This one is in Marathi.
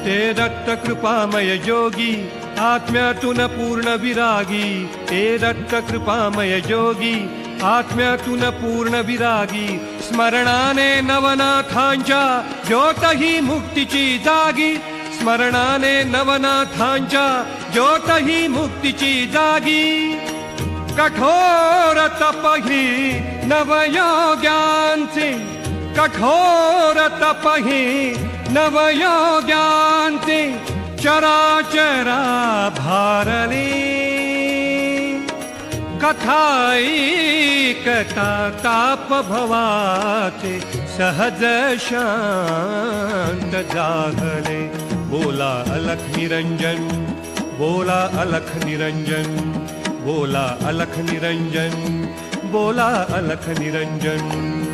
ते दत्त कृपामय योगी आत्म्यातून पूर्ण विरागी, ते दत्त कृपामय योगी आत्म्यातून पूर्ण विरागी, स्मरणाने नवनाथांच्या ज्योतही मुक्तीची जागी, स्मरणाने नवनाथांच्या ज्योतही मुक्तीची जागी. कठोर तपही नवयोग्यांचे, कठोर तपही नवयोग्यांचे चराचरा भारले. कथा ताप भवाचे सहज शांत जागले. बोला अलख निरंजन, बोला अलख निरंजन, बोला अलख निरंजन, बोला अलख निरंजन.